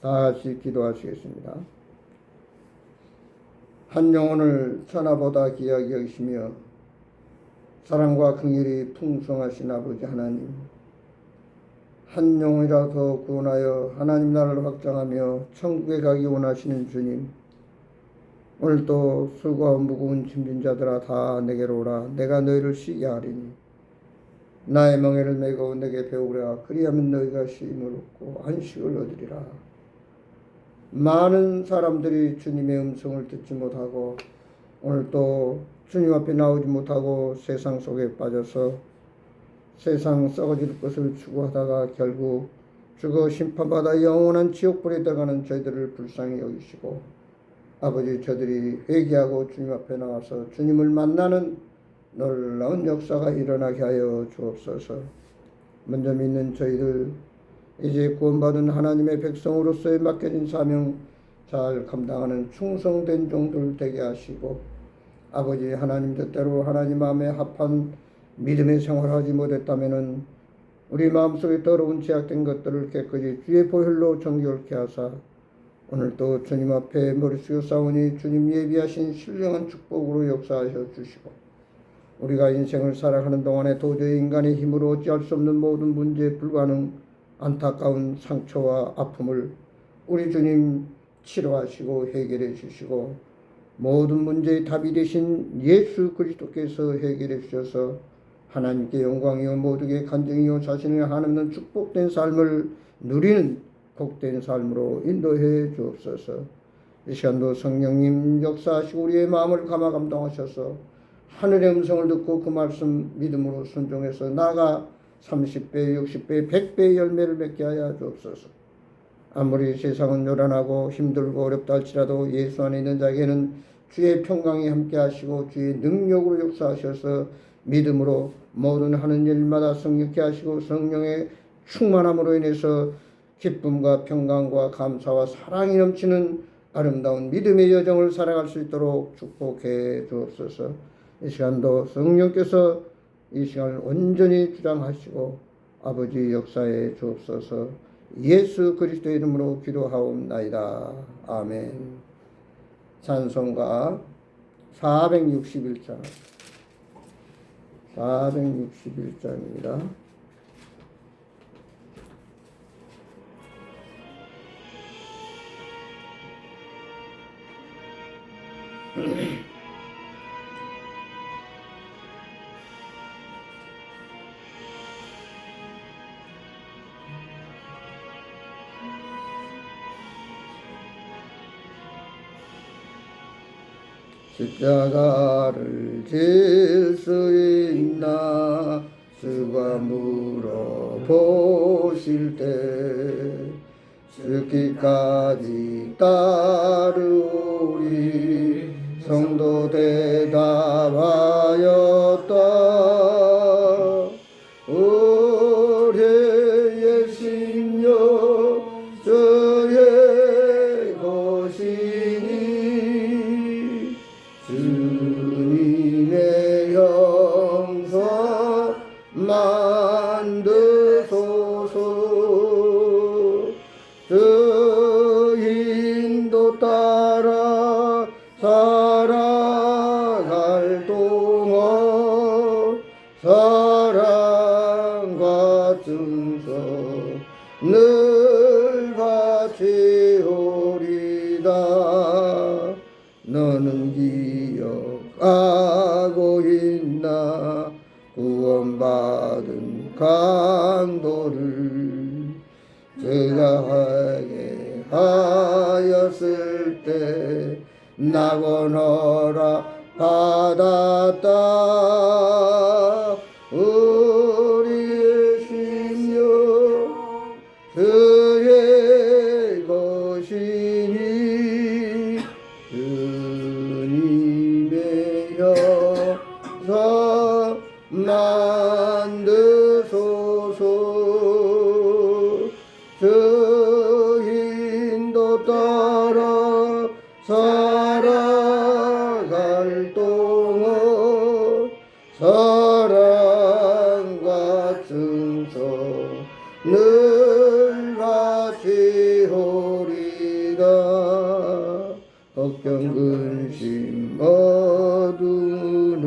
다 같이 기도하시겠습니다. 한 영혼을 천하보다 귀하게 여기시며 사랑과 긍휼이 풍성하신 아버지 하나님, 한 영혼이라도 구원하여 하나님 나라를 확장하며 천국에 가기 원하시는 주님, 오늘도 수고하고 무거운 짐진 자들아 다 내게로 오라. 내가 너희를 쉬게 하리니 나의 멍에를 메고 내게 배우라. 그리하면 너희가 쉼을 얻고 안식을 얻으리라. 많은 사람들이 주님의 음성을 듣지 못하고 오늘도 주님 앞에 나오지 못하고 세상 속에 빠져서 세상 썩어질 것을 추구하다가 결국 죽어 심판받아 영원한 지옥불에 들어가는 저희들을 불쌍히 여기시고, 아버지, 저들이 회개하고 주님 앞에 나와서 주님을 만나는 놀라운 역사가 일어나게 하여 주옵소서. 먼저 믿는 저희들, 이제 구원받은 하나님의 백성으로서의 맡겨진 사명 잘 감당하는 충성된 종들 되게 하시고, 아버지 하나님 뜻대로 하나님 마음에 합한 믿음의 생활을 하지 못했다면 우리 마음속에 더러운 제약된 것들을 깨끗이 주의 보혈로 정결케 하사 오늘도 주님 앞에 머리 숙여 싸우니 주님 예비하신 신령한 축복으로 역사하여 주시고, 우리가 인생을 살아가는 동안에 도저히 인간의 힘으로 어찌할 수 없는 모든 문제에 불과한 안타까운 상처와 아픔을 우리 주님 치료하시고 해결해 주시고, 모든 문제의 답이 되신 예수 그리스도께서 해결해 주셔서 하나님께 영광이요 모두에게 간증이요 자신의 한없는 축복된 삶을 누리는 복된 삶으로 인도해 주옵소서. 이 시간도 성령님 역사하시고 우리의 마음을 감화 감동하셔서 하늘의 음성을 듣고 그 말씀 믿음으로 순종해서 나아가 30배, 60배, 100배의 열매를 맺게 하여 주옵소서. 아무리 세상은 요란하고 힘들고 어렵다 할지라도 예수 안에 있는 자에게는 주의 평강이 함께 하시고 주의 능력으로 역사하셔서 믿음으로 모든 하는 일마다 성령케 하시고 성령의 충만함으로 인해서 기쁨과 평강과 감사와 사랑이 넘치는 아름다운 믿음의 여정을 살아갈 수 있도록 축복해 주옵소서. 이 시간도 성령께서 이 시간을 온전히 주장하시고 아버지 역사해 주옵소서. 예수 그리스도의 이름으로 기도하옵나이다. 아멘. 찬송가 461장 461장입니다. 십자가를 질 수 있나 수가 물어보실 때 죽기까지 따르리 성도 대답하였다. 우리의 심령 저의 것이니 주님의 형상 만드소서. 그 인도 따라 살아갈 동안 사랑과 충성 늘 바치오리다. 너는 기억하고 있나 구원받은 강도를 제가 하게 하였을 때 낙원허락 받았다. 우리의 심령 그의 것이니 주님의 형상 만드소서. 그 인도 따라 살아갈 동안 걱정 근심 어두운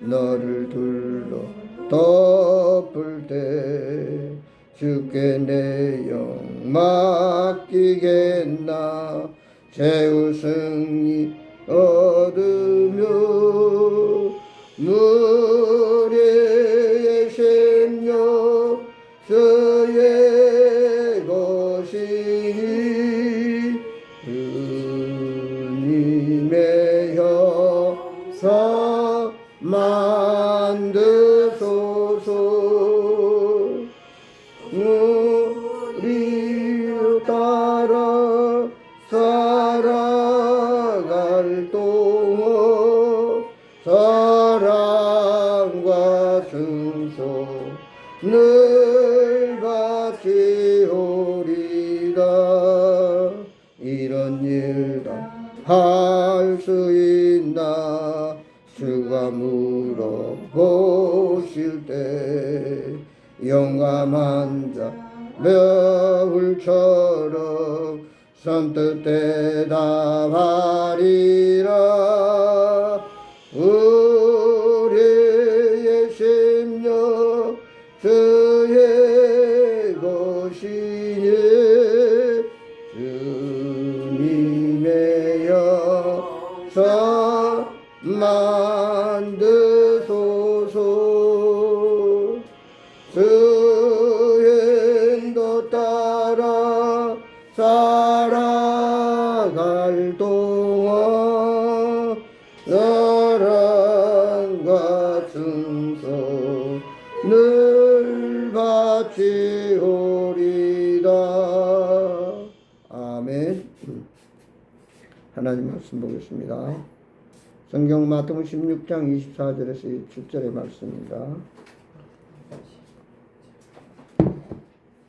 너를 둘러 덮을 때 주께 내 영 맡기겠나 제우승이 얻으며 무리의 심령 주의 것이니 주님의 형상 만드소서 우리 따라 살아갈 동안 사랑과 승소를 바치오리다 이런 일 다 할 수 있나 주가 물어보실 때 용감한 자 벼울처럼 선뜻 대답하리라 우리의 심령 주의 것이니 주님의 역사 만드소서 주의 인도 따라 살아갈 동안 사랑과 충성을 바치오리다. 아멘. 하나님 말씀 보겠습니다. 성경 마태복음 16장 24절에서 27절의 말씀입니다.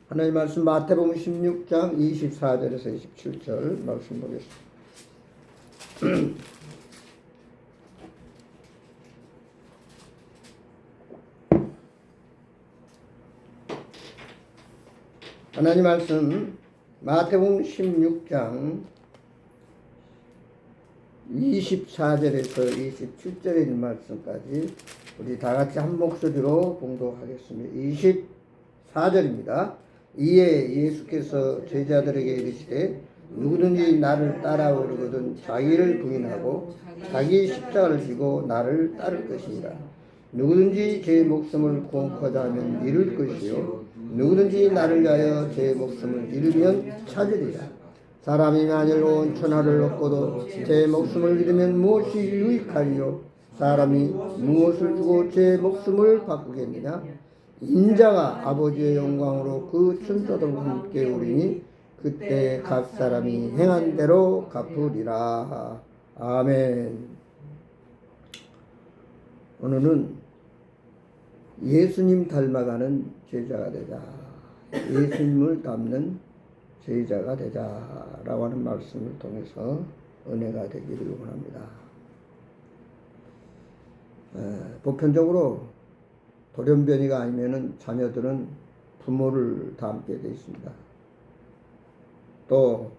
하나님 말씀 마태복음 16장 24절에서 27절 말씀 보겠습니다. 하나님 말씀 마태복음 16장 24절에서 27절의 말씀까지 우리 다 같이 한 목소리로 봉독하겠습니다. 24절입니다. 이에 예수께서 제자들에게 이르시되 누구든지 나를 따라오려거든 자기를 부인하고 자기 십자가를 지고 나를 따를 것이니라. 누구든지 제 목숨을 구원하고자 하면 잃을 것이요 누구든지 나를 위하여 제 목숨을 잃으면 찾으리라. 사람이 만일 온 천하를 얻고도 제 목숨을 잃으면 무엇이 유익하리요? 사람이 무엇을 주고 제 목숨을 바꾸겠느냐? 인자가 아버지의 영광으로 그 천사들과 함께 오리니 그때 각 사람이 행한 대로 갚으리라. 아멘. 오늘은 예수님 닮아가는 제자가 되자. 예수님을 닮는 제자가 되자라고 하는 말씀을 통해서 은혜가 되기를 원합니다. 보편적으로 돌연변이가 아니면은 자녀들은 부모를 닮게 되어 있습니다. 또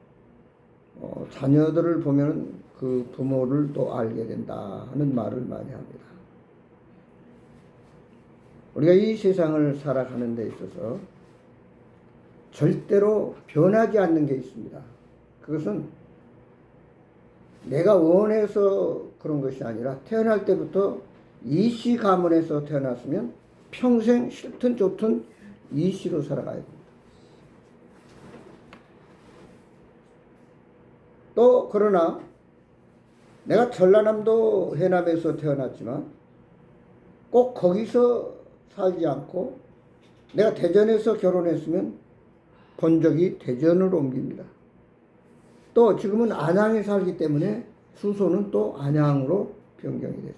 자녀들을 보면 그 부모를 또 알게 된다 하는 말을 많이 합니다. 우리가 이 세상을 살아가는 데 있어서 절대로 변하지 않는 게 있습니다. 그것은 내가 원해서 그런 것이 아니라 태어날 때부터 이씨 가문에서 태어났으면 평생 싫든 좋든 이씨로 살아가야 됩니다. 또 그러나 내가 전라남도 해남에서 태어났지만 꼭 거기서 살지 않고 내가 대전에서 결혼했으면 본적이 대전으로 옮깁니다. 또 지금은 안양에 살기 때문에 주소는 또 안양으로 변경이 됐어요.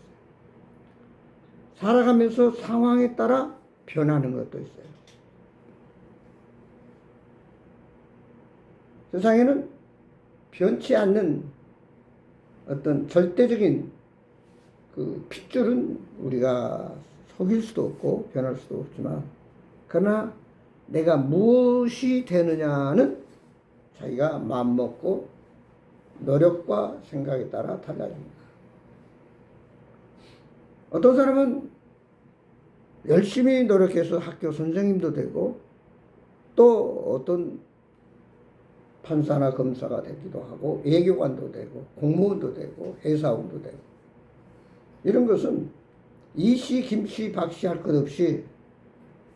살아가면서 상황에 따라 변하는 것도 있어요. 세상에는 변치 않는 어떤 절대적인 그 핏줄은 우리가 속일 수도 없고 변할 수도 없지만, 그러나 내가 무엇이 되느냐는 자기가 마음먹고 노력과 생각에 따라 달라집니다. 어떤 사람은 열심히 노력해서 학교 선생님도 되고 또 어떤 판사나 검사가 되기도 하고 외교관도 되고 공무원도 되고 회사원도 되고 이런 것은 이씨, 김씨, 박씨 할 것 없이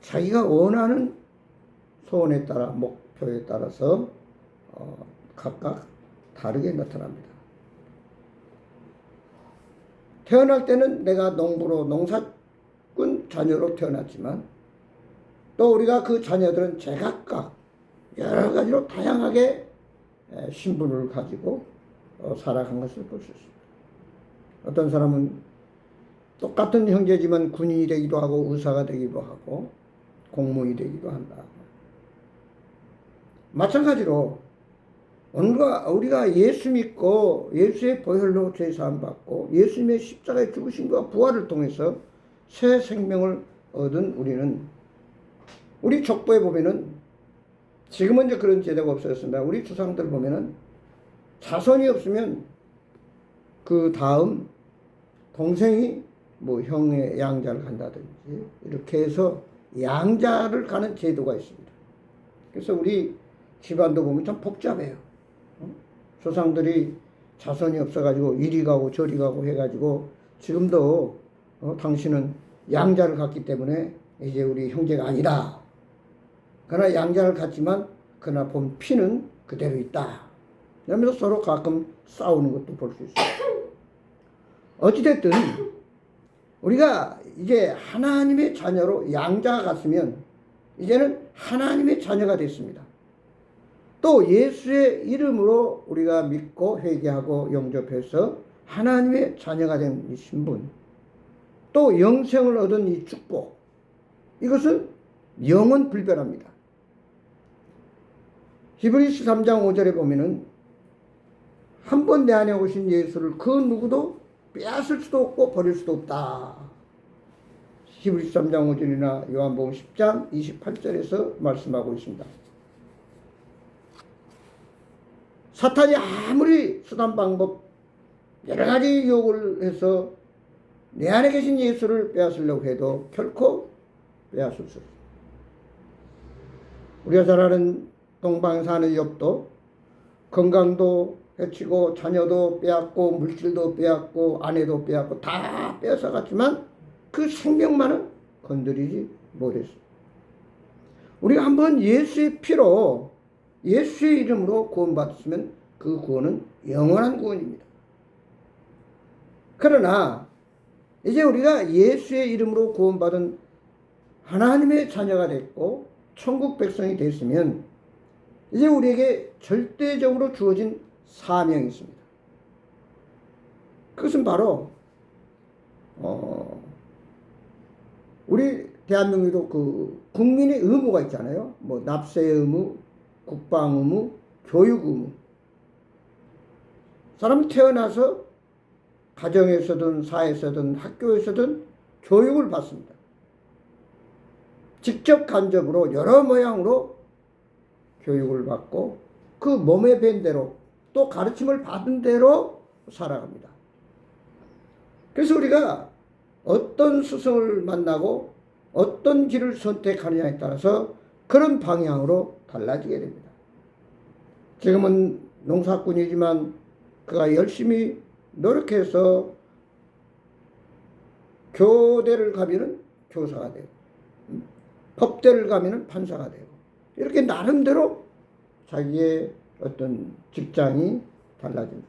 자기가 원하는 소원에 따라 목표에 따라서 각각 다르게 나타납니다. 태어날 때는 내가 농부로 농사꾼 자녀로 태어났지만 또 우리가 그 자녀들은 제각각 여러 가지로 다양하게 신분을 가지고 살아간 것을 볼 수 있습니다. 어떤 사람은 똑같은 형제지만 군인이 되기도 하고 의사가 되기도 하고 공무원이 되기도 한다. 마찬가지로 우리가 예수 믿고 예수의 보혈로 죄사함 받고 예수님의 십자가의 죽으심과 부활을 통해서 새 생명을 얻은 우리는 우리 족보에 보면은 지금은 이제 그런 제도가 없어졌습니다. 우리 조상들 보면은 자손이 없으면 그 다음 동생이 뭐 형의 양자를 간다든지 이렇게 해서 양자를 가는 제도가 있습니다. 그래서 우리 집안도 보면 참 복잡해요. 조상들이 자손이 없어가지고 이리 가고 저리 가고 해가지고 지금도 당신은 양자를 갖기 때문에 이제 우리 형제가 아니다. 그러나 양자를 갖지만 그러나 본 피는 그대로 있다. 이러면서 서로 가끔 싸우는 것도 볼 수 있어요. 어찌됐든 우리가 이제 하나님의 자녀로 양자가 갔으면 이제는 하나님의 자녀가 됐습니다. 또 예수의 이름으로 우리가 믿고 회개하고 영접해서 하나님의 자녀가 된 이 신분, 또 영생을 얻은 이 축복, 이것은 영원 불변합니다. 히브리서 3장 5절에 보면은 한 번 내 안에 오신 예수를 그 누구도 빼앗을 수도 없고 버릴 수도 없다. 히브리서 3장 5절이나 요한복음 10장 28절에서 말씀하고 있습니다. 사탄이 아무리 수단 방법 여러 가지 유혹을 해서 내 안에 계신 예수를 빼앗으려고 해도 결코 빼앗을 수 없습니다. 우리가 잘 아는 동방에 사는 욥도 건강도 해치고 자녀도 빼앗고 물질도 빼앗고 아내도 빼앗고 다 빼앗아갔지만 그 생명만은 건드리지 못했습니다. 우리가 한번 예수의 피로 예수의 이름으로 구원받았으면 그 구원은 영원한 구원입니다. 그러나 이제 우리가 예수의 이름으로 구원받은 하나님의 자녀가 됐고 천국 백성이 됐으면 이제 우리에게 절대적으로 주어진 사명이 있습니다. 그것은 바로 우리 대한민국에도 그 국민의 의무가 있잖아요. 뭐 납세 의무, 국방 의무, 교육 의무. 사람이 태어나서 가정에서든 사회에서든 학교에서든 교육을 받습니다. 직접 간접으로 여러 모양으로 교육을 받고 그 몸에 밴 대로 또 가르침을 받은 대로 살아갑니다. 그래서 우리가 어떤 스승을 만나고 어떤 길을 선택하느냐에 따라서 그런 방향으로 달라지게 됩니다. 지금은 농사꾼이지만 그가 열심히 노력해서 교대를 가면은 교사가 되고 법대를 가면은 판사가 되고 이렇게 나름대로 자기의 어떤 직장이 달라집니다.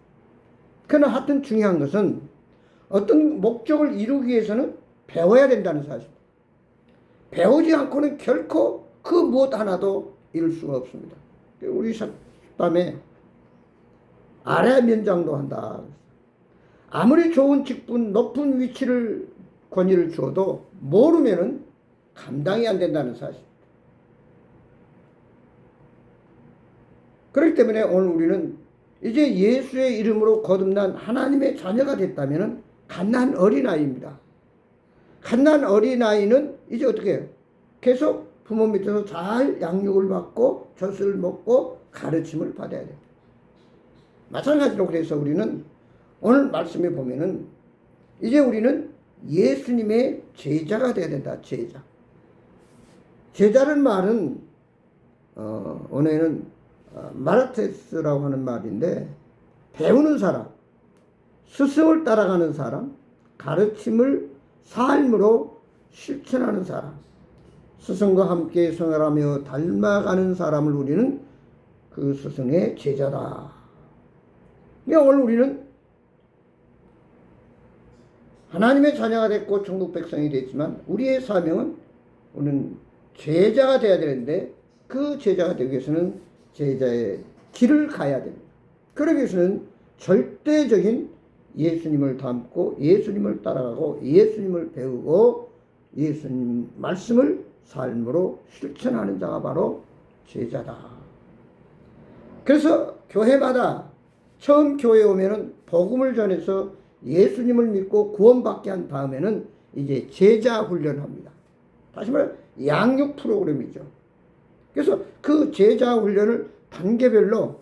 그러나 하여튼 중요한 것은 어떤 목적을 이루기 위해서는 배워야 된다는 사실입니다. 배우지 않고는 결코 그 무엇 하나도 이룰 수가 없습니다. 우리 식담에 아래 면장도 한다. 아무리 좋은 직분, 높은 위치를 권위를 주어도 모르면은 감당이 안 된다는 사실. 그렇기 때문에 오늘 우리는 이제 예수의 이름으로 거듭난 하나님의 자녀가 됐다면은 갓난 어린아이입니다. 갓난 어린아이는 이제 어떻게 해요? 계속 부모 밑에서 잘 양육을 받고 젖을 먹고 가르침을 받아야 돼요. 마찬가지로 그래서 우리는 오늘 말씀에 보면은 이제 우리는 예수님의 제자가 되어야 된다. 제자. 제자는 말은 오늘은 마르테스라고 하는 말인데 배우는 사람, 스승을 따라가는 사람, 가르침을 삶으로 실천하는 사람, 스승과 함께 생활하며 닮아가는 사람을 우리는 그 스승의 제자다. 그러니까 오늘 우리는 하나님의 자녀가 됐고 천국 백성이 됐지만 우리의 사명은 우리는 제자가 되어야 되는데 그 제자가 되기 위해서는 제자의 길을 가야 됩니다. 그러기 위해서는 절대적인 예수님을 닮고 예수님을 따라가고 예수님을 배우고 예수님 말씀을 삶으로 실천하는 자가 바로 제자다. 그래서 교회마다 처음 교회에 오면은 복음을 전해서 예수님을 믿고 구원받게 한 다음에는 이제 제자 훈련합니다. 다시 말해 양육 프로그램이죠. 그래서 그 제자 훈련을 단계별로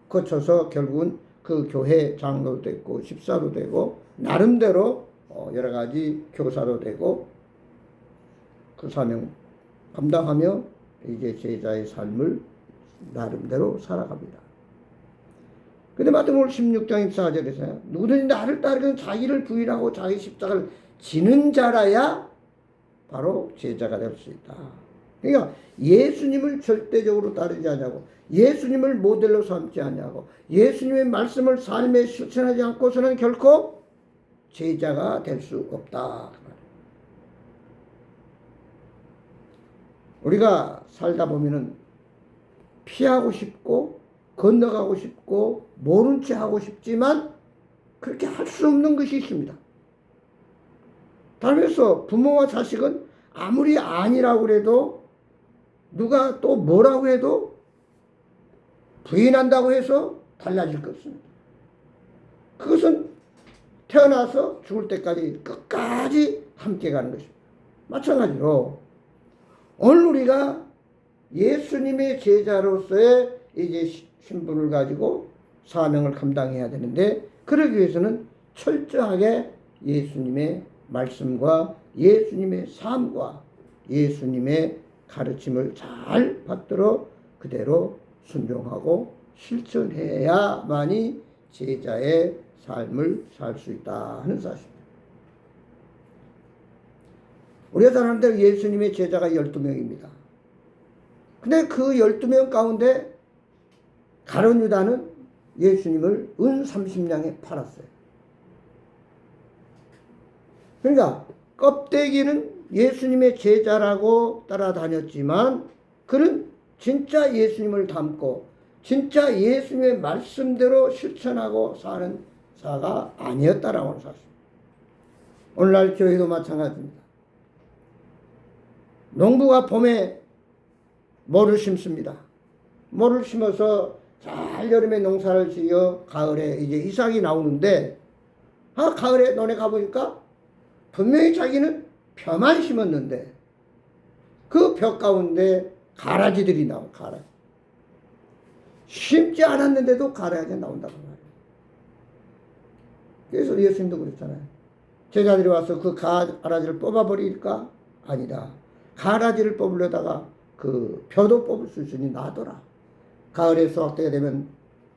거쳐서 결국은 그 교회 장로도 되고 집사도 되고 나름대로 여러 가지 교사도 되고 그 사명 감당하며 이제 제자의 삶을 나름대로 살아갑니다. 근데 마태복음 16장 24절에서요. 누구든지 나를 따르면 자기를 부인하고 자기 십자가를 지는 자라야 바로 제자가 될 수 있다. 그러니까 예수님을 절대적으로 따르지 않냐고, 예수님을 모델로 삼지 않냐고, 예수님의 말씀을 삶에 실천하지 않고서는 결코 제자가 될 수 없다. 우리가 살다 보면은 피하고 싶고 건너가고 싶고 모른 채 하고 싶지만 그렇게 할 수 없는 것이 있습니다. 따라서 부모와 자식은 아무리 아니라고 해도 누가 또 뭐라고 해도 부인한다고 해서 달라질 것 없습니다. 그것은 태어나서 죽을 때까지 끝까지 함께 가는 것입니다. 마찬가지로 오늘 우리가 예수님의 제자로서의 이제 신분을 가지고 사명을 감당해야 되는데 그러기 위해서는 철저하게 예수님의 말씀과 예수님의 삶과 예수님의 가르침을 잘 받들어 그대로 순종하고 실천해야만이 제자의 삶을 살 수 있다 하는 사실입니다. 우리가 잘 아는 대로 예수님의 제자가 12명입니다. 근데 그 12명 가운데 가룟 유다는 예수님을 은 30냥에 팔았어요. 그러니까 껍데기는 예수님의 제자라고 따라다녔지만 그는 진짜 예수님을 닮고 진짜 예수님의 말씀대로 실천하고 사는 자가 아니었다라고 하는 사실. 오늘날 교회도 마찬가지입니다. 농부가 봄에 모를 심습니다. 모를 심어서 잘 여름에 농사를 지어 가을에 이제 이삭이 나오는데 가을에 논에 가보니까 분명히 자기는 벼만 심었는데 그 벼 가운데 가라지들이 나와. 가라지. 심지 않았는데도 가라지가 나온다고 말이에요. 그래서 예수님도 그랬잖아요. 제자들이 와서 그 가라지를 뽑아버릴까? 아니다. 가라지를 뽑으려다가 그 벼도 뽑을 수 있으니 놔둬라. 가을에 수확되게 되면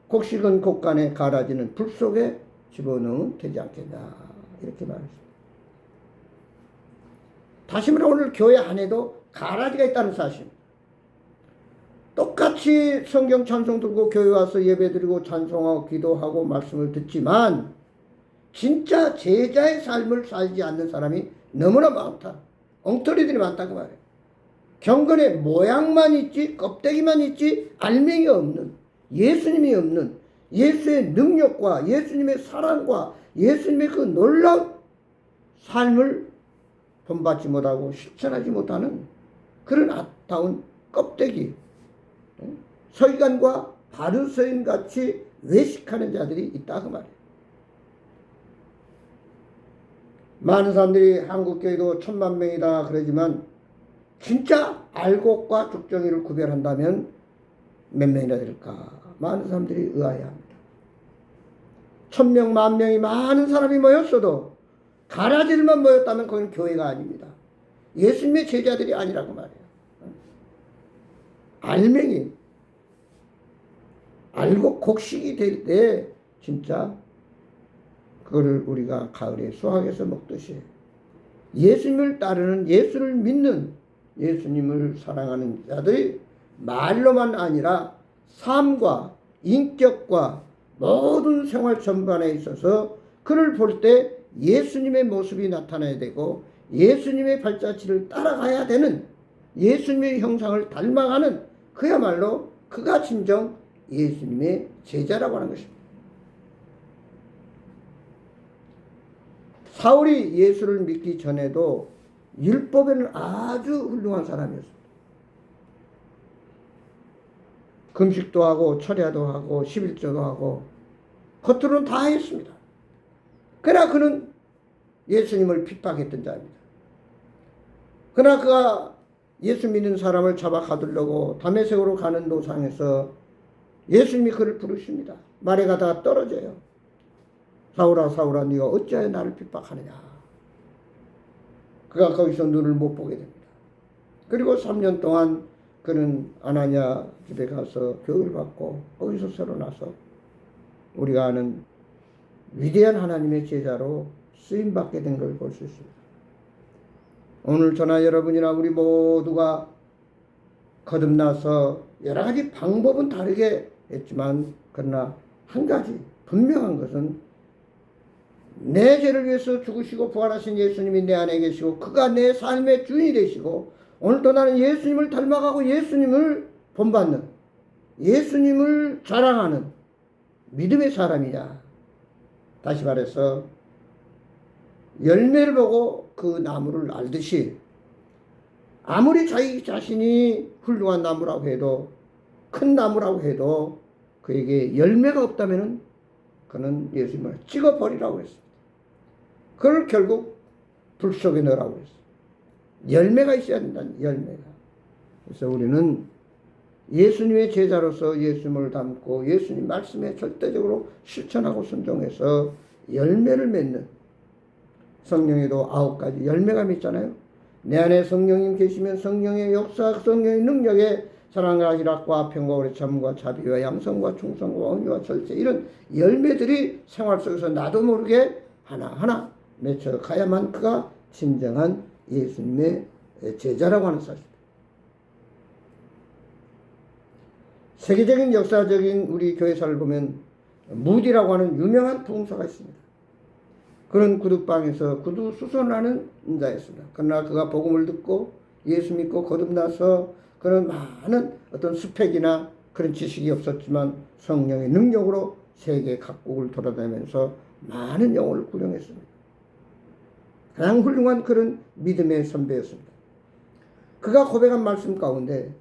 곡식은 곡간에 가라지는 불 속에 집어넣으면 되지 않겠냐. 이렇게 말했습니다. 다시 말해 오늘 교회 안에도 가라지가 있다는 사실. 똑같이 성경 찬송 들고 교회 와서 예배 드리고 찬송하고 기도하고 말씀을 듣지만 진짜 제자의 삶을 살지 않는 사람이 너무나 많다. 엉터리들이 많다고 말해요. 경건의 모양만 있지 껍데기만 있지 알맹이 없는 예수님이 없는 예수의 능력과 예수님의 사랑과 예수님의 그 놀라운 삶을 본받지 못하고 실천하지 못하는 그런 아까운 껍데기 서기관과 바리새인 같이 외식하는 자들이 있다 그 말이에요. 많은 사람들이 한국교회도 10,000명이다 그러지만 진짜 알곡과 죽정이를 구별한다면 몇 명이나 될까? 많은 사람들이 의아해합니다. 1000명, 10,000명이 많은 사람이 모였어도 가라지들만 모였다면 그건 교회가 아닙니다. 예수님의 제자들이 아니라고 말해요. 알맹이, 알고 곡식이 될 때 진짜 그거를 우리가 가을에 수확해서 먹듯이 예수님을 따르는, 예수를 믿는, 예수님을 사랑하는 자들이 말로만 아니라 삶과 인격과 모든 생활 전반에 있어서 그를 볼 때 예수님의 모습이 나타나야 되고 예수님의 발자취를 따라가야 되는, 예수님의 형상을 닮아가는, 그야말로 그가 진정 예수님의 제자라고 하는 것입니다. 사울이 예수를 믿기 전에도 율법에는 아주 훌륭한 사람이었습니다. 금식도 하고 철야도 하고 11조도 하고 겉으로는 다 했습니다. 그러나 그는 예수님을 핍박했던 자입니다. 그러나 그가 예수 믿는 사람을 잡아 가두려고 다메섹으로 가는 도상에서 예수님이 그를 부르십니다. 말에 가다가 떨어져요. 사울아 사울아 네가 어찌하여 나를 핍박하느냐. 그가 거기서 눈을 못 보게 됩니다. 그리고 3년 동안 그는 아나니아 집에 가서 교육을 받고 거기서 새로나서 우리가 아는 위대한 하나님의 제자로 쓰임받게 된 걸 볼 수 있습니다. 오늘 저나 여러분이나 우리 모두가 거듭나서 여러 가지 방법은 다르게 했지만 그러나 한 가지 분명한 것은 내 죄를 위해서 죽으시고 부활하신 예수님이 내 안에 계시고 그가 내 삶의 주인이 되시고 오늘도 나는 예수님을 닮아가고 예수님을 본받는, 예수님을 자랑하는 믿음의 사람이냐. 다시 말해서 열매를 보고 그 나무를 알듯이 아무리 자기 자신이 훌륭한 나무라고 해도, 큰 나무라고 해도 그에게 열매가 없다면 그는 예수님을 찍어버리라고 했습니다. 그걸 결국 불 속에 넣으라고 했어요. 열매가 있어야 된다는, 열매가. 그래서 우리는 예수님의 제자로서 예수님을 닮고 예수님 말씀에 절대적으로 실천하고 순종해서 열매를 맺는, 성령에도 9가지 열매가 맺잖아요. 내 안에 성령님 계시면 성령의 역사, 성령의 능력에 사랑과 희락과 평과 오래 참과 자비와 양성과 충성과 온유와 절제, 이런 열매들이 생활 속에서 나도 모르게 하나하나 맺혀가야만 그가 진정한 예수님의 제자라고 하는 사실입니다. 세계적인 역사적인 우리 교회사를 보면 무디라고 하는 유명한 부흥사가 있습니다. 그런 구두방에서 구두 수선하는 자였습니다. 그러나 그가 복음을 듣고 예수 믿고 거듭나서 그런 많은 어떤 스펙이나 그런 지식이 없었지만 성령의 능력으로 세계 각국을 돌아다니면서 많은 영혼을 구령했습니다. 가장 훌륭한 그런 믿음의 선배였습니다. 그가 고백한 말씀 가운데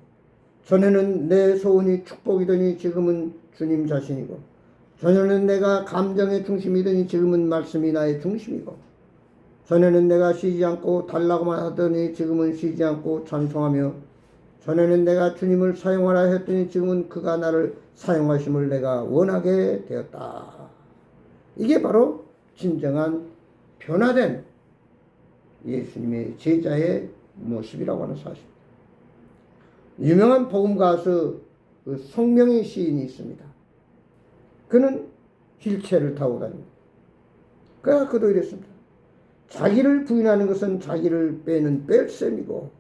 전에는 내 소원이 축복이더니 지금은 주님 자신이고, 전에는 내가 감정의 중심이더니 지금은 말씀이 나의 중심이고, 전에는 내가 쉬지 않고 달라고만 하더니 지금은 쉬지 않고 찬송하며, 전에는 내가 주님을 사용하라 했더니 지금은 그가 나를 사용하심을 내가 원하게 되었다. 이게 바로 진정한 변화된 예수님의 제자의 모습이라고 하는 사실입니다. 유명한 복음 가수 송명희 시인이 있습니다. 그는 휠체어를 타고 다닙니다. 그러나 그도 이랬습니다. 자기를 부인하는 것은 자기를 빼는 뺄셈이고,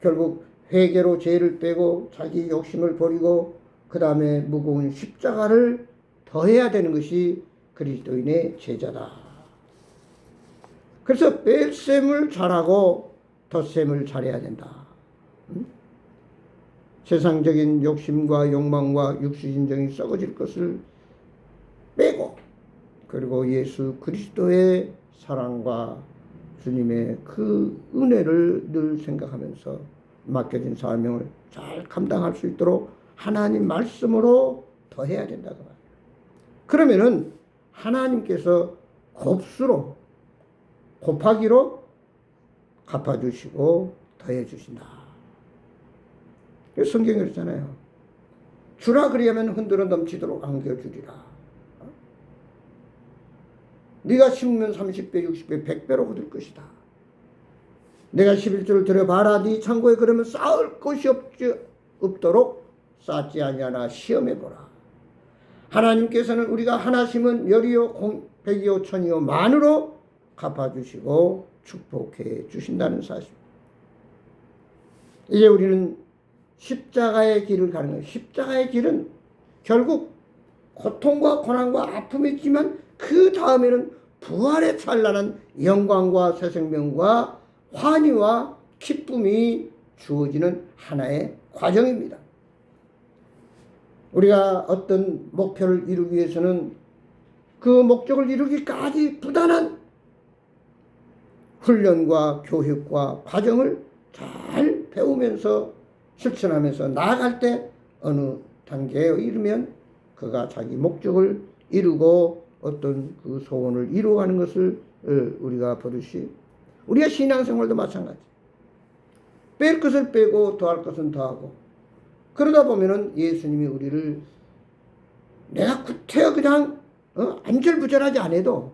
결국 회개로 죄를 빼고 자기 욕심을 버리고 그 다음에 무거운 십자가를 더해야 되는 것이 그리스도인의 제자다. 그래서 뺄셈을 잘하고 덧셈을 잘해야 된다. 세상적인 욕심과 욕망과 육신적인 썩어질 것을 빼고, 그리고 예수 그리스도의 사랑과 주님의 그 은혜를 늘 생각하면서 맡겨진 사명을 잘 감당할 수 있도록 하나님 말씀으로 더해야 된다고 말해요. 그러면은 하나님께서 곱수로, 곱하기로 갚아주시고 더해주신다. 성경이 그렇잖아요. 주라 그리하면 흔들어 넘치도록 안겨주리라. 네가 심으면 30배, 60배, 100배로 거둘 것이다. 내가 11조를 들여봐라. 네 창고에 그러면 쌓을 것이 없도록 쌓지 아니하나 시험해보라. 하나님께서는 우리가 하나 심은 열이요 백이요 천이요 만으로 갚아주시고 축복해 주신다는 사실. 이제 우리는 십자가의 길을 가는 거예요. 십자가의 길은 결국 고통과 고난과 아픔이 있지만 그 다음에는 부활의 찬란한 영광과 새 생명과 환희와 기쁨이 주어지는 하나의 과정입니다. 우리가 어떤 목표를 이루기 위해서는 그 목적을 이루기까지 부단한 훈련과 교육과 과정을 잘 배우면서 실천하면서 나아갈 때 어느 단계에 이르면 그가 자기 목적을 이루고 어떤 그 소원을 이루어가는 것을 우리가 보듯이 우리가 신앙생활도 마찬가지. 뺄 것을 빼고 더할 것은 더하고 그러다 보면은 예수님이 우리를 내가 구태여 그냥 안절부절하지 않아도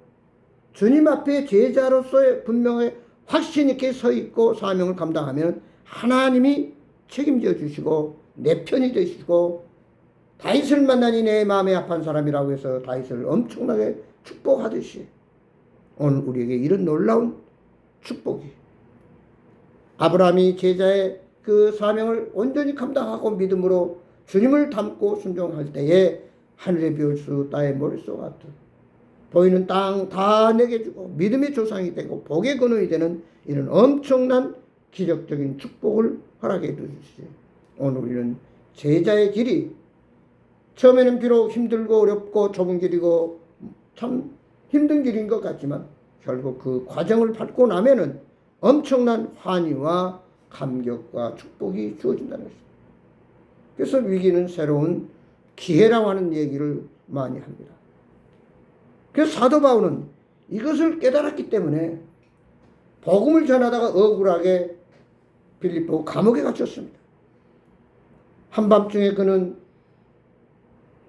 주님 앞에 제자로서의 분명히 확신 있게 서 있고 사명을 감당하면 하나님이 책임져 주시고 내 편이 되시고 다윗을 만나니 내 마음에 합한 사람이라고 해서 다윗을 엄청나게 축복하듯이 오늘 우리에게 이런 놀라운 축복이 아브라함이 제자의 그 사명을 온전히 감당하고 믿음으로 주님을 닮고 순종할 때에 하늘의 별수 땅의 머릿속 같은 보이는 땅 다 내게 주고 믿음의 조상이 되고 복의 근원이 되는 이런 엄청난 기적적인 축복을 허락해 주시지. 오늘 우리는 제자의 길이 처음에는 비록 힘들고 어렵고 좁은 길이고 참 힘든 길인 것 같지만 결국 그 과정을 밟고 나면은 엄청난 환희와 감격과 축복이 주어진다는 것입니다. 그래서 위기는 새로운 기회라고 하는 얘기를 많이 합니다. 그래서 사도 바울은 이것을 깨달았기 때문에 복음을 전하다가 억울하게 빌립보 감옥에 갇혔습니다. 한밤중에 그는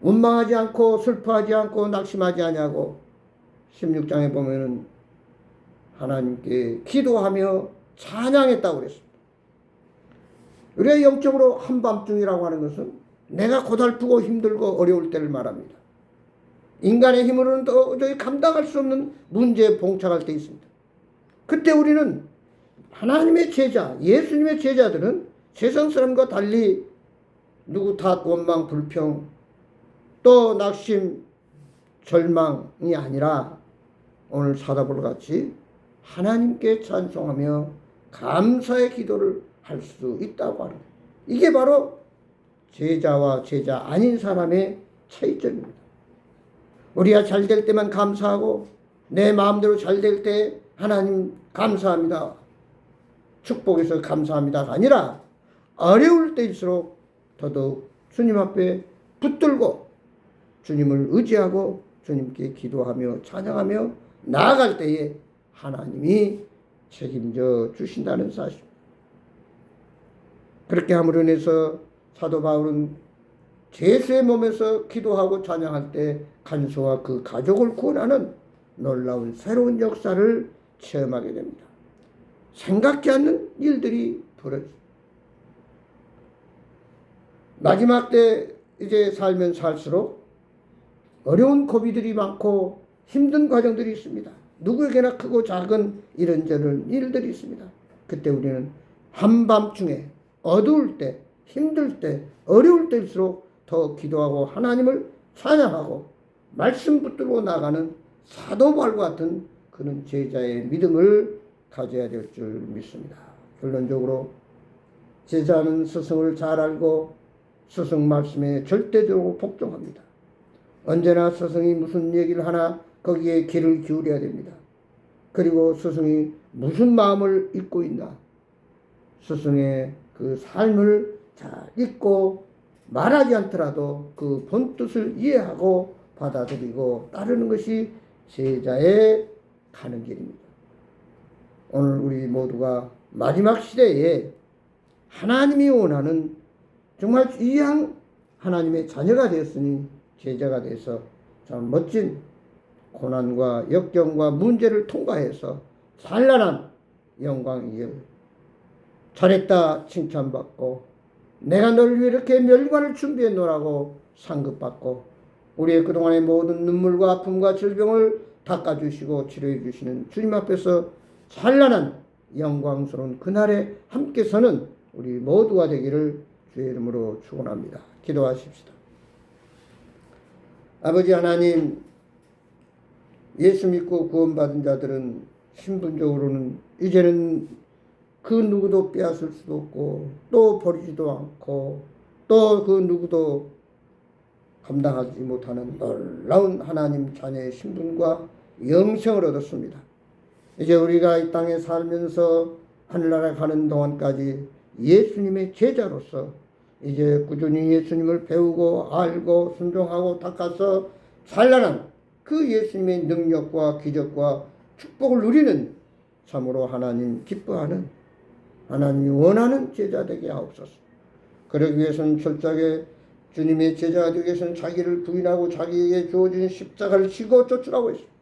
원망하지 않고 슬퍼하지 않고 낙심하지 아니하고 16장에 보면은 하나님께 기도하며 찬양했다고 그랬습니다. 우리가 영적으로 한밤중이라고 하는 것은 내가 고달프고 힘들고 어려울 때를 말합니다. 인간의 힘으로는 도저히 감당할 수 없는 문제에 봉착할 때 있습니다. 그때 우리는 하나님의 제자, 예수님의 제자들은 세상 사람과 달리 누구 탓, 원망, 불평, 또 낙심, 절망이 아니라 오늘 사도바울 같이 하나님께 찬송하며 감사의 기도를 할 수 있다고 하는 거예요. 이게 바로 제자와 제자 아닌 사람의 차이점입니다. 우리가 잘 될 때만 감사하고 내 마음대로 잘 될 때 하나님 감사합니다. 축복해서 감사합니다가 아니라 어려울 때일수록 더더욱 주님 앞에 붙들고 주님을 의지하고 주님께 기도하며 찬양하며 나아갈 때에 하나님이 책임져 주신다는 사실. 그렇게 함으로 인해서 사도 바울은 죄수의 몸에서 기도하고 찬양할 때 간수와 그 가족을 구원하는 놀라운 새로운 역사를 체험하게 됩니다. 생각지 않는 일들이 벌어집니다. 마지막 때 이제 살면 살수록 어려운 고비들이 많고 힘든 과정들이 있습니다. 누구에게나 크고 작은 이런저런 일들이 있습니다. 그때 우리는 한밤중에 어두울 때, 힘들 때, 어려울 때일수록 더 기도하고 하나님을 찬양하고 말씀 붙들고 나가는 사도 바울과 같은 그런 제자의 믿음을 가져야 될 줄 믿습니다. 결론적으로 제자는 스승을 잘 알고 스승 말씀에 절대적으로 복종합니다. 언제나 스승이 무슨 얘기를 하나 거기에 귀를 기울여야 됩니다. 그리고 스승이 무슨 마음을 읽고 있나 스승의 그 삶을 잘 읽고 말하지 않더라도 그 본뜻을 이해하고 받아들이고 따르는 것이 제자의 가는 길입니다. 오늘 우리 모두가 마지막 시대에 하나님이 원하는 정말 이양 하나님의 자녀가 되었으니 제자가 돼서 참 멋진 고난과 역경과 문제를 통과해서 찬란한 영광이길 잘했다 칭찬받고 내가 너를 위해 이렇게 멸관을 준비해 놓으라고 상급받고 우리의 그동안의 모든 눈물과 아픔과 질병을 닦아주시고 치료해 주시는 주님 앞에서 찬란한 영광스러운 그날에 함께 서는 우리 모두가 되기를 주의 이름으로 축원합니다. 기도하십시다. 아버지 하나님, 예수 믿고 구원받은 자들은 신분적으로는 이제는 그 누구도 빼앗을 수도 없고 또 버리지도 않고 또 그 누구도 감당하지 못하는 놀라운 하나님 자녀의 신분과 영생을 얻었습니다. 이제 우리가 이 땅에 살면서 하늘나라 가는 동안까지 예수님의 제자로서 이제 꾸준히 예수님을 배우고 알고 순종하고 닦아서 찬란한 그 예수님의 능력과 기적과 축복을 누리는 참으로 하나님 기뻐하는 하나님이 원하는 제자 되게 하옵소서. 그러기 위해서는 철저하게 주님의 제자가 되기 위해서는 자기를 부인하고 자기에게 주어진 십자가를 지고 쫓으라고 했습니다.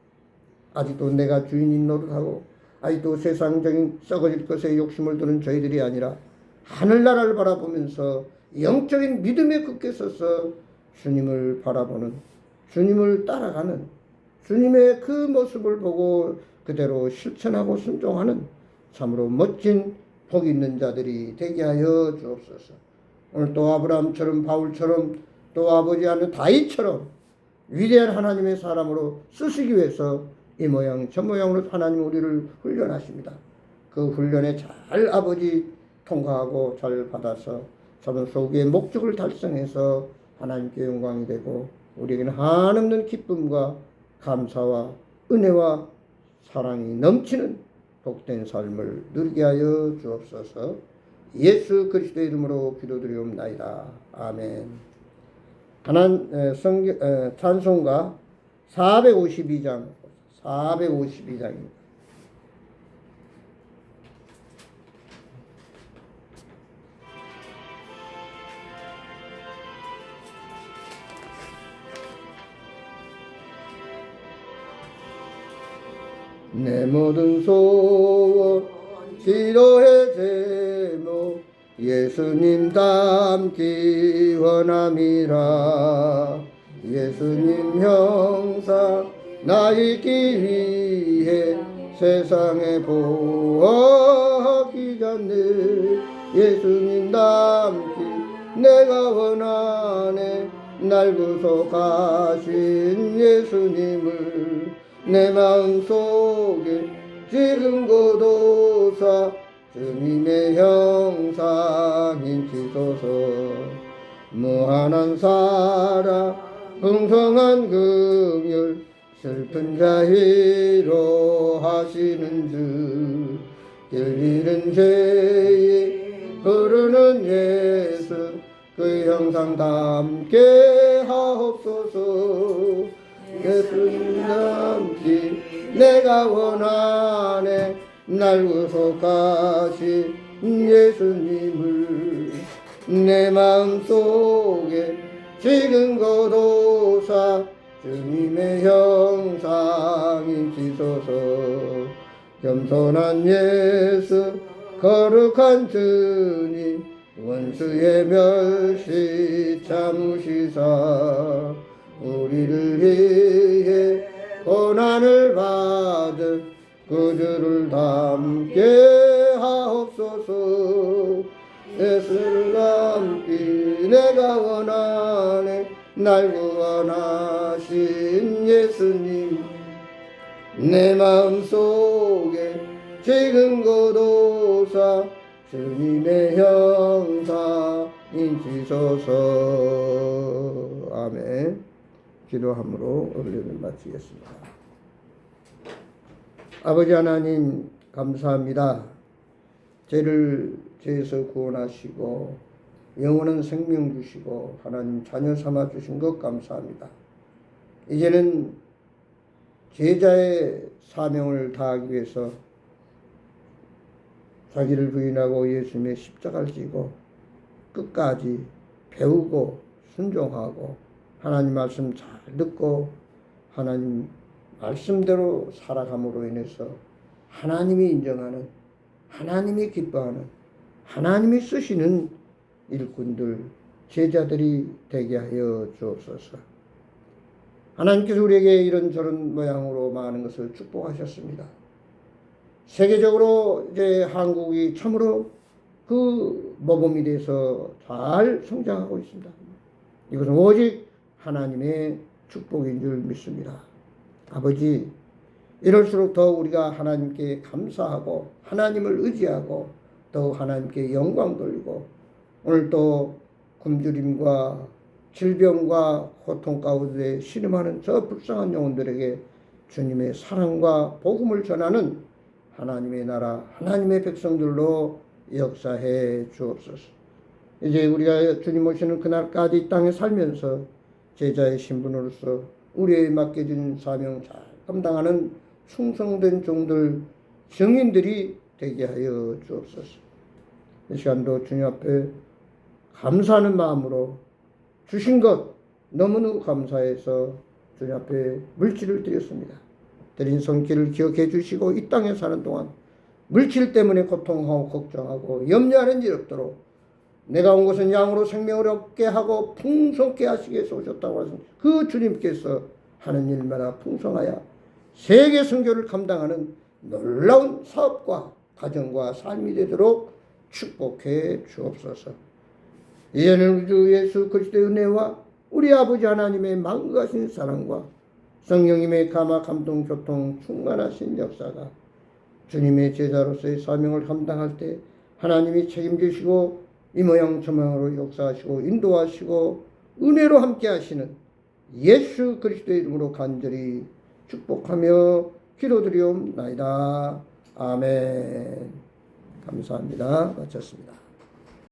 아직도 내가 주인인 노릇하고 아직도 세상적인 썩어질 것에 욕심을 두는 저희들이 아니라 하늘나라를 바라보면서 영적인 믿음에 굳게 서서 주님을 바라보는, 주님을 따라가는, 주님의 그 모습을 보고 그대로 실천하고 순종하는 참으로 멋진 복 있는 자들이 되게 하여 주옵소서. 오늘 또 아브라함처럼 바울처럼 또 아버지 하는 다윗처럼 위대한 하나님의 사람으로 쓰시기 위해서 이 모양 저 모양으로 하나님 우리를 훈련하십니다. 그 훈련에 잘 아버지 통과하고 잘 받아서 저는 속의 목적을 달성해서 하나님께 영광이 되고 우리에게는 한없는 기쁨과 감사와 은혜와 사랑이 넘치는 복된 삶을 누리게 하여 주옵소서. 예수 그리스도의 이름으로 기도드리옵나이다. 아멘. 찬송가 452장입니다. 내 모든 소원 기도의 제목 예수님 닮기 원함이라. 예수님 형상 나 있기 위해 세상에 보호하기 전에 예수님 닮기 내가 원하네. 날 구속하신 예수님을 내 마음속에 지금 고도사 주님의 형상인 지소서. 무한한 사랑 풍성한 긍휼 슬픈 자 위로하시는 주. 길 잃은 죄에 부르는 예수 그 형상 담게 하옵소서. 예수님 닮기 내가 원하네. 날 구속하신 예수님을 내 마음속에 지금 고도사 주님의 형상인 지소서. 겸손한 예수 거룩한 주님 원수의 멸시 참으시사 우리를 위해 고난을 받은 그 주를 담게 하옵소서. 예수를 담기 내가 원하네. 날 구원하신 예수님 내 마음속에 지금 고도사 주님의 형상인 지소서. 아멘. 기도함으로 은혜를 마치겠습니다. 아버지 하나님 감사합니다. 죄를 죄에서 구원하시고 영원한 생명 주시고 하나님 자녀 삼아 주신 것 감사합니다. 이제는 제자의 사명을 다하기 위해서 자기를 부인하고 예수님의 십자가를 지고 끝까지 배우고 순종하고 하나님 말씀 잘 듣고 하나님 말씀대로 살아감으로 인해서 하나님이 인정하는, 하나님이 기뻐하는, 하나님이 쓰시는 일꾼들, 제자들이 되게 하여 주옵소서. 하나님께서 우리에게 이런저런 모양으로 많은 것을 축복하셨습니다. 세계적으로 이제 한국이 참으로 그 모범이 돼서 잘 성장하고 있습니다. 이것은 오직 하나님의 축복인 줄 믿습니다. 아버지, 이럴수록 더 우리가 하나님께 감사하고 하나님을 의지하고 더 하나님께 영광 돌리고 오늘 또 굶주림과 질병과 고통 가운데 신음하는 저 불쌍한 영혼들에게 주님의 사랑과 복음을 전하는 하나님의 나라, 하나님의 백성들로 역사해 주옵소서. 이제 우리가 주님 오시는 그날까지 이 땅에 살면서 제자의 신분으로서 우리에게 맡겨진 사명 잘 감당하는 충성된 종들, 증인들이 되게 하여 주옵소서. 이 시간도 주님 앞에 감사하는 마음으로 주신 것 너무너무 감사해서 주님 앞에 물질을 드렸습니다. 드린 손길을 기억해 주시고 이 땅에 사는 동안 물질 때문에 고통하고 걱정하고 염려하는 일 없도록 내가 온 것은 양으로 생명을 얻게 하고 풍성케 하시기 위해서 오셨다고 하신 그 주님께서 하는 일마다 풍성하여 세계 선교를 감당하는 놀라운 사업과 가정과 삶이 되도록 축복해 주옵소서. 이제는 우주 예수 그리스도의 은혜와 우리 아버지 하나님의 만가신 사랑과 성령님의 감화 감동 교통 충만하신 역사가 주님의 제자로서의 사명을 감당할 때 하나님이 책임지시고 이 모양 저 모양으로 역사하시고 인도하시고 은혜로 함께 하시는 예수 그리스도의 이름으로 간절히 축복하며 기도드리옵나이다. 아멘. 감사합니다. 마쳤습니다.